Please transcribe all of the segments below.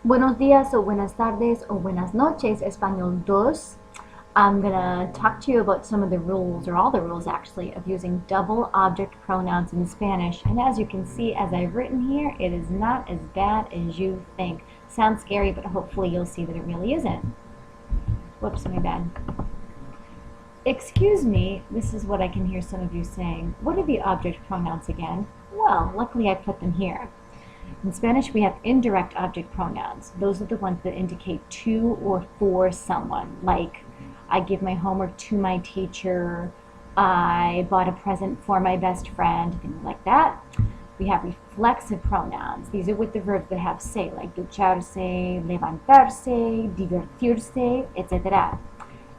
Buenos días o buenas tardes o buenas noches, Español 2. I'm going to talk to you about some of the rules, or all the rules actually, of using double object pronouns in Spanish. And as you can see, as I've written here, it is not as bad as you think. Sounds scary, but hopefully you'll see that it really isn't. Whoops, my bad. Excuse me, this is what I can hear some of you saying. What are the object pronouns again? Well, luckily I put them here. In Spanish, we have indirect object pronouns. Those are the ones that indicate to or for someone, like I give my homework to my teacher, I bought a present for my best friend, things like that. We have reflexive pronouns. These are with the verbs that have se, like ducharse, levantarse, divertirse, etc.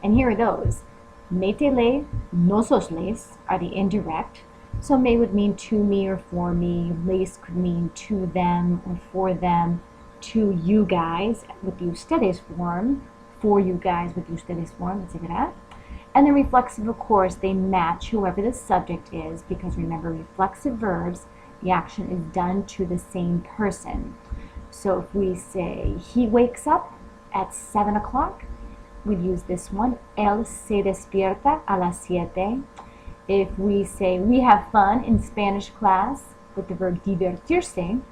And here are those. Métele, nososles are the indirect. So me would mean to me or for me. Les could mean to them or for them. To you guys with the ustedes form. For you guys with the ustedes form, etc. And the reflexive, of course, they match whoever the subject is, because remember, reflexive verbs, the action is done to the same person. So if we say he wakes up at 7 o'clock, we'd use this one. Él se despierta a las 7. If we say we have fun in Spanish class with the verb divertirse,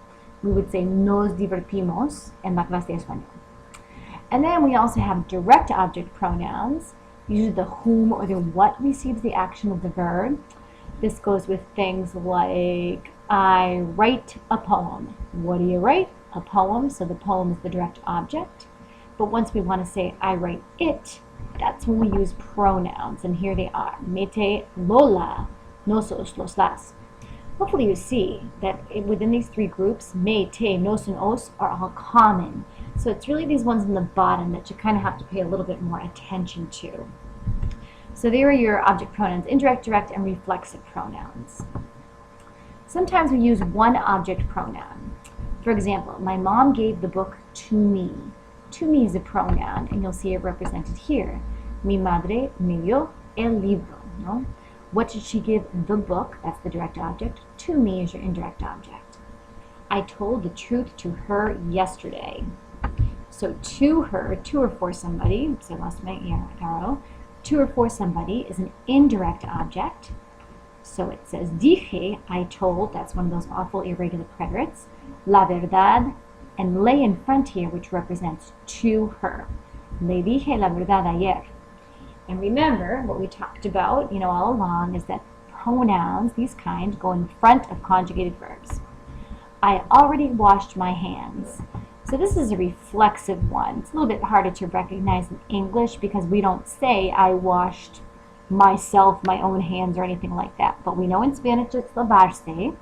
we would say nos divertimos en la clase de español. And then we also have direct object pronouns. Usually the whom or the what receives the action of the verb. This goes with things like I write a poem. What do you write? A poem. So the poem is the direct object. But once we want to say I write it, that's when we use pronouns, and here they are. Mete, Lola, nosos, los, las. Hopefully you see that within these three groups, me, te, nos, and os are all common. So it's really these ones in the bottom that you kind of have to pay a little bit more attention to. So there are your object pronouns, indirect, direct, and reflexive pronouns. Sometimes we use one object pronoun. For example, my mom gave the book to me. To me is a pronoun, and you'll see it represented here. Mi madre me dio el libro. No? What did she give the book? That's the direct object. To me is your indirect object. I told the truth to her yesterday. So to her, to or for somebody, oops, I lost my arrow. To or for somebody is an indirect object. So it says dije, I told, that's one of those awful irregular preterites. La verdad, and le in front here, which represents to her. Le dije la verdad ayer. And remember, what we talked about, all along, is that pronouns, these kind, go in front of conjugated verbs. I already washed my hands. So this is a reflexive one. It's a little bit harder to recognize in English because we don't say I washed myself, my own hands, or anything like that. But we know in Spanish it's lavarse.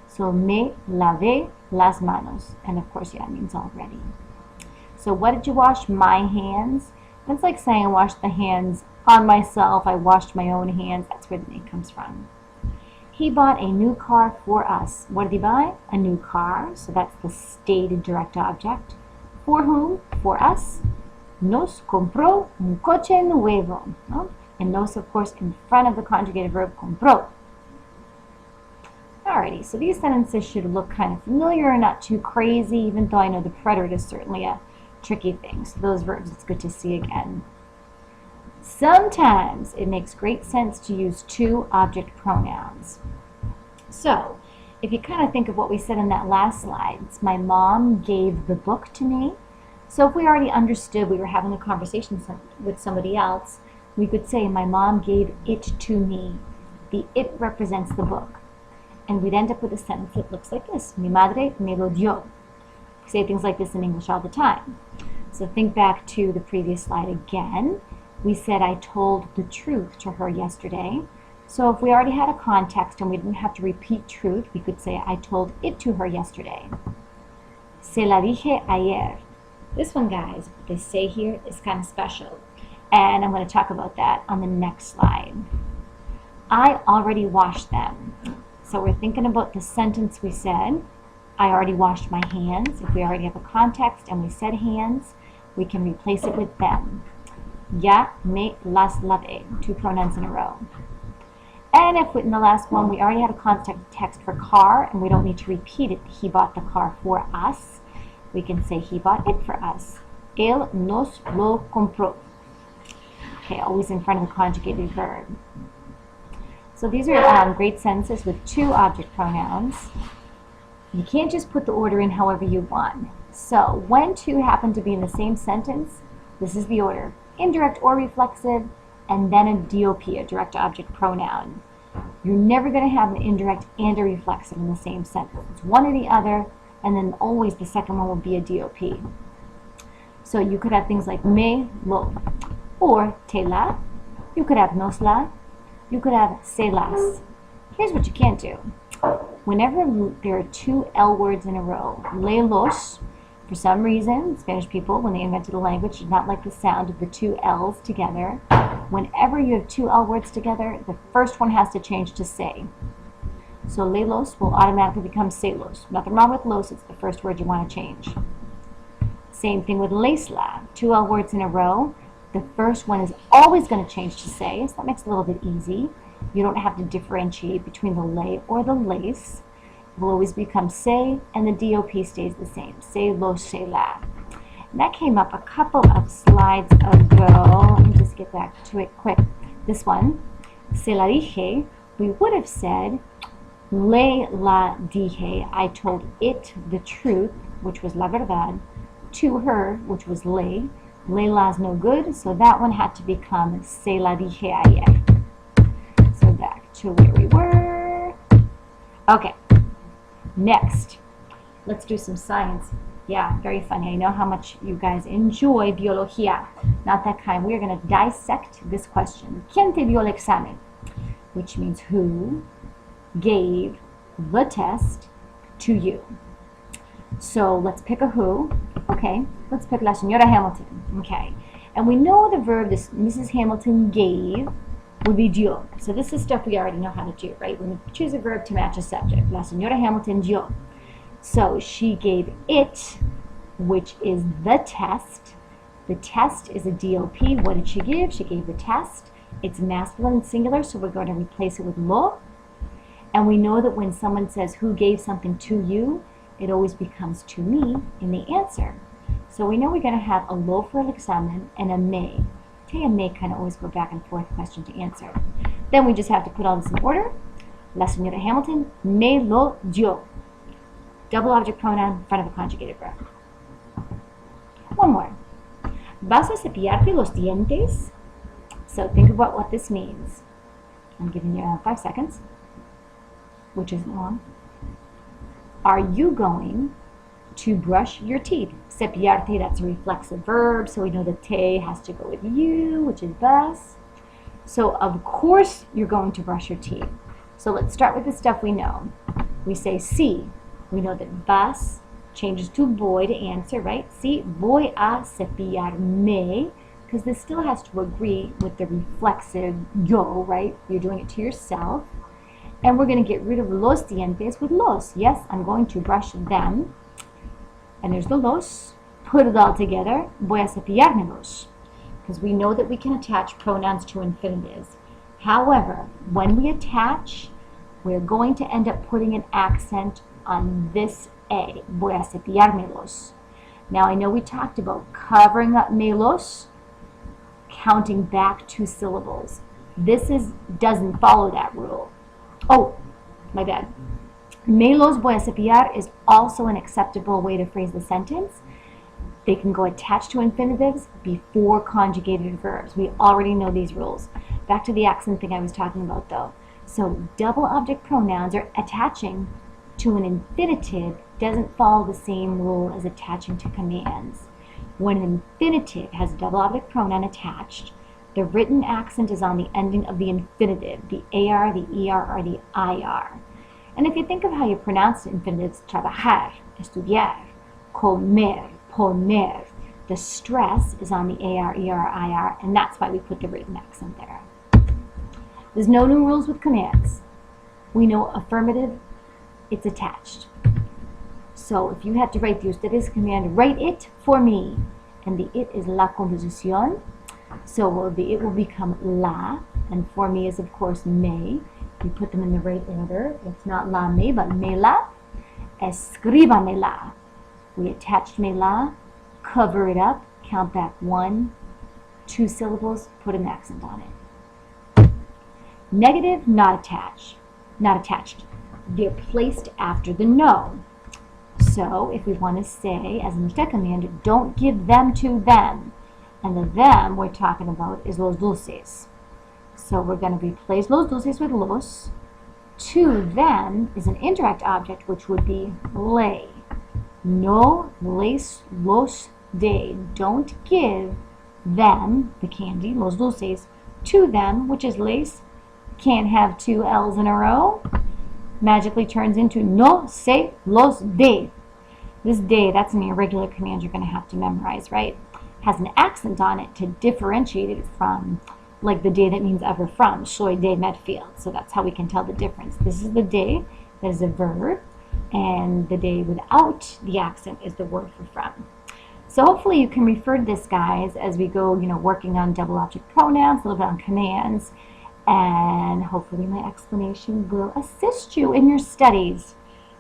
So me lavé las manos. And of course, yeah, it means already. So what did you wash? My hands. That's like saying I washed the hands on myself. I washed my own hands. That's where the name comes from. He bought a new car for us. What did he buy? A new car. So that's the stated direct object. For whom? For us. Nos compró un coche nuevo. No? And nos, of course, in front of the conjugated verb compró. Alrighty, so these sentences should look kind of familiar and not too crazy, even though I know the preterite is certainly a tricky thing. So those verbs it's good to see again. Sometimes it makes great sense to use two object pronouns. So if you kind of think of what we said in that last slide, it's my mom gave the book to me. So if we already understood we were having a conversation with somebody else, we could say my mom gave it to me. The it represents the book. And we'd end up with a sentence that looks like this. Mi madre me lo dio. We say things like this in English all the time. So think back to the previous slide again. We said I told the truth to her yesterday. So if we already had a context and we didn't have to repeat truth, we could say I told it to her yesterday. Se la dije ayer. This one, guys, what they say here is kind of special. And I'm going to talk about that on the next slide. I already washed them. So we're thinking about the sentence we said, I already washed my hands. If we already have a context and we said hands, we can replace it with them. Ya me las lavé, two pronouns in a row. And if in the last one we already had a context for car and we don't need to repeat it, he bought the car for us, We can say he bought it for us. Él nos lo compró. Okay, always in front of the conjugated verb. So these are great sentences with two object pronouns. You can't just put the order in however you want. So when two happen to be in the same sentence, this is the order. Indirect or reflexive, and then a DOP, a direct object pronoun. You're never going to have an indirect and a reflexive in the same sentence. It's one or the other, and then always the second one will be a DOP. So you could have things like me, lo, or te la. You could have nos la. You could have se las. Here's what you can't do. Whenever there are two L words in a row, le los, for some reason, Spanish people, when they invented a language, did not like the sound of the two L's together. Whenever you have two L words together, the first one has to change to se. So le los will automatically become se los. Nothing wrong with los, it's the first word you want to change. Same thing with les la. Two L words in a row. The first one is always going to change to se, so that makes it a little bit easy. You don't have to differentiate between the le or the lace. It will always become se, and the DOP stays the same. Se, lo, se, la. And that came up a couple of slides ago. Let me just get back to it quick. This one, se la dije, we would have said le la dije. I told it the truth, which was la verdad, to her, which was le. Le la's no good, so that one had to become se la dije ayer. So back to where we were. Okay, next, let's do some science. Yeah, very funny. I know how much you guys enjoy biología. Not that kind. We're going to dissect this question. ¿Quién te dio el examen? Which means who gave the test to you. So let's pick a who. Okay, let's pick La Señora Hamilton. Okay, and we know the verb this Mrs. Hamilton gave would be dio. So this is stuff we already know how to do, right? When we choose a verb to match a subject. La Señora Hamilton dio. So she gave it, which is the test. The test is a DOP. What did she give? She gave the test. It's masculine and singular, so we're going to replace it with lo. And we know that when someone says who gave something to you, it always becomes to me in the answer. So we know we're going to have a lo for el examen and a me. Te and me kind of always go back and forth question to answer. Then we just have to put all this in order. La Señora Hamilton me lo dio. Double object pronoun in front of a conjugated verb. One more. ¿Vas a cepillarte los dientes? So think about what this means. I'm giving you 5 seconds, which isn't long. Are you going to brush your teeth? Cepillarte, that's a reflexive verb, so we know the te has to go with you, which is vas. So of course you're going to brush your teeth. So let's start with the stuff we know. We say sí. We know that vas changes to voy to answer, right? Sí, voy a cepillarme, because this still has to agree with the reflexive yo, right? You're doing it to yourself. And we're going to get rid of los dientes with los. Yes, I'm going to brush them. And there's the los. Put it all together. Voy a cepillármelos. Because we know that we can attach pronouns to infinitives. However, when we attach, we're going to end up putting an accent on this A. Voy a cepillármelos. Now, I know we talked about covering up melos, counting back 2 syllables. This doesn't follow that rule. Oh, my bad. Me los voy a cepillar is also an acceptable way to phrase the sentence. They can go attached to infinitives before conjugated verbs. We already know these rules. Back to the accent thing I was talking about though. So double object pronouns are attaching to an infinitive doesn't follow the same rule as attaching to commands. When an infinitive has a double object pronoun attached, the written accent is on the ending of the infinitive, the AR, the ER, or the IR. And if you think of how you pronounce the infinitives, trabajar, estudiar, comer, poner, the stress is on the AR, ER, IR, and that's why we put the written accent there. There's no new rules with commands. We know affirmative, it's attached. So if you had to write the ustedes command, write it for me. And the it is la composición. So the it will become la, and for me is of course me. You put them in the right order. It's not la me, but me la. Escríbamela. We attached me la, cover it up, count back 1, 2 syllables, put an accent on it. Negative, not attached. They're placed after the no. So if we want to say, as in the command, don't give them to them. And the them we're talking about is los dulces. So we're going to replace los dulces with los. To them is an indirect object, which would be le. No les los de. Don't give them, the candy, los dulces, to them, which is les. Can't have 2 L's in a row. Magically turns into no se los de. This de, that's an irregular command you're going to have to memorize, right? Has an accent on it to differentiate it from, like the de that means ever from, soy de Medfield. So that's how we can tell the difference. This is the de, that is a verb, and the de without the accent is the word for from. So hopefully you can refer to this, guys, as we go, working on double object pronouns, a little bit on commands, and hopefully my explanation will assist you in your studies.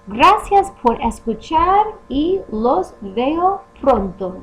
Gracias por escuchar y los veo pronto.